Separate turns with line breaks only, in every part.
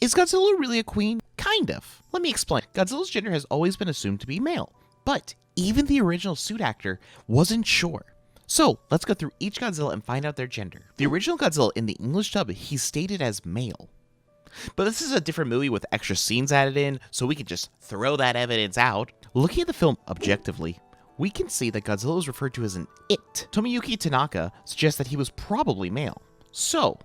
Is Godzilla really a queen? Kind of. Let me explain. Godzilla's gender has always been assumed to be male, but even the original suit actor wasn't sure. So let's go through each Godzilla and find out their gender. The original Godzilla in the English dub, he's stated as male. But this is a different movie with extra scenes added in, so we can just throw that evidence out. Looking at the film objectively, we can see that Godzilla is referred to as an it. Tomoyuki Tanaka suggests that he was probably male. So,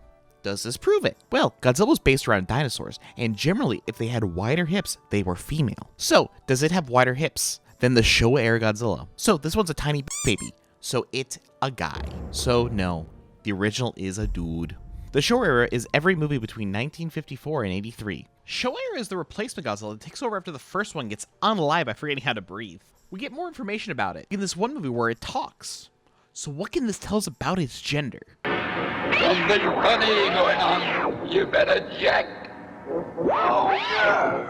does this prove it? Well, Godzilla was based around dinosaurs, and generally, if they had wider hips, they were female. So, does it have wider hips than the Showa-era Godzilla? So, this one's a tiny baby. So, it's a guy. So, no, the original is a dude. The Showa era is every movie between 1954 and 83. Showa era is the replacement Godzilla that takes over after the first one gets unalive by forgetting how to breathe. We get more information about it in this one movie where it talks. So what can this tell us about its gender?
Something funny going on. You better check. Oh, yeah.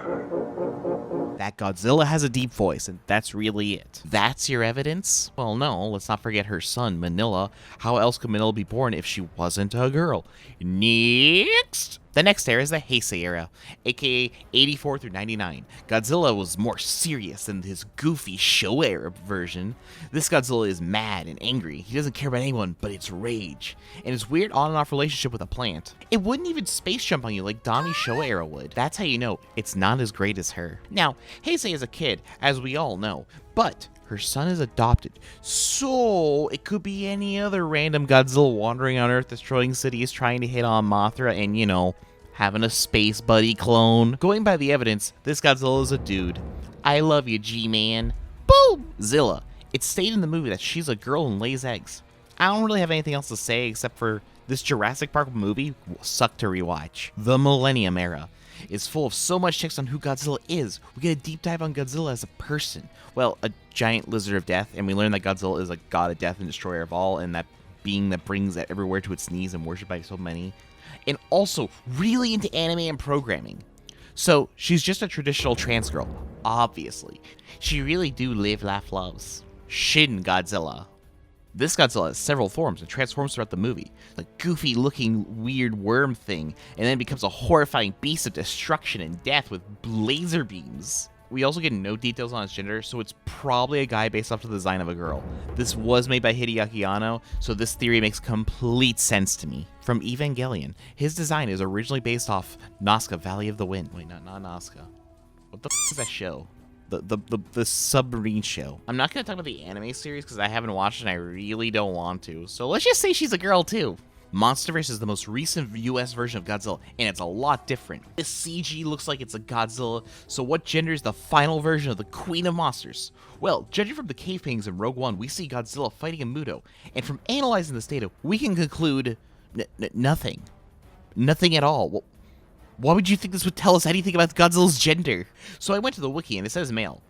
That Godzilla has a deep voice, and that's really it. That's your evidence? Well, no, let's not forget her son, Manila. How else could Manila be born if she wasn't a girl? Next! The next era is the Heisei era, aka 84 through 99. Godzilla was more serious than his goofy Showa era version. This Godzilla is mad and angry. He doesn't care about anyone but its rage, and his weird on and off relationship with a plant. It wouldn't even space jump on you like Donnie's Showa era would. That's how you know it's not as great as her. Now, Heisei is a kid, as we all know, but her son is adopted, so it could be any other random Godzilla wandering on Earth, destroying cities, trying to hit on Mothra, and, you know, having a space buddy clone. Going by the evidence, this Godzilla is a dude. I love you, G-Man. Boom! Zilla. It's stated in the movie that she's a girl and lays eggs. I don't really have anything else to say except for this Jurassic Park movie sucked to rewatch. The Millennium Era is full of so much text on who Godzilla is. We get a deep dive on Godzilla as a person. Well, a giant lizard of death, and we learn that Godzilla is a god of death and destroyer of all, and that being that brings that everywhere to its knees and worshipped by so many. And also really into anime and programming. So she's just a traditional trans girl, obviously. She really do live, laugh, loves. SHIN Godzilla. This Godzilla has several forms and transforms throughout the movie. The goofy looking weird worm thing, and then becomes a horrifying beast of destruction and death with laser beams. We also get no details on his gender, so it's probably a guy based off the design of a girl. This was made by Hideaki Anno, so this theory makes complete sense to me. From Evangelion, his design is originally based off Nazca Valley of the Wind. Wait, not Nazca. What the f is that show? The submarine show. I'm not going to talk about the anime series because I haven't watched it and I really don't want to. So let's just say she's a girl too. Monsterverse is the most recent US version of Godzilla, and it's a lot different. This CG looks like it's a Godzilla, so what gender is the final version of the Queen of Monsters? Well, judging from the cave paintings in Rogue One, we see Godzilla fighting a Muto, and from analyzing this data, we can conclude nothing. Nothing at all. Well, why would you think this would tell us anything about Godzilla's gender? So I went to the wiki and it says male.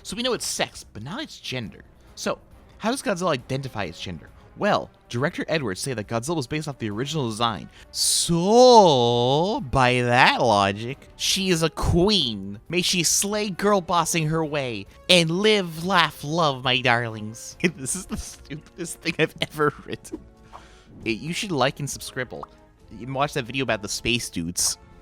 So we know it's sex, but not its gender. So, how does Godzilla identify its gender? Well, director Edwards say that Godzilla was based off the original design. So, by that logic, she is a queen. May she slay girl bossing her way and live, laugh, love, my darlings. This is the stupidest thing I've ever written. You should like and subscribe. You can watch that video about the space dudes.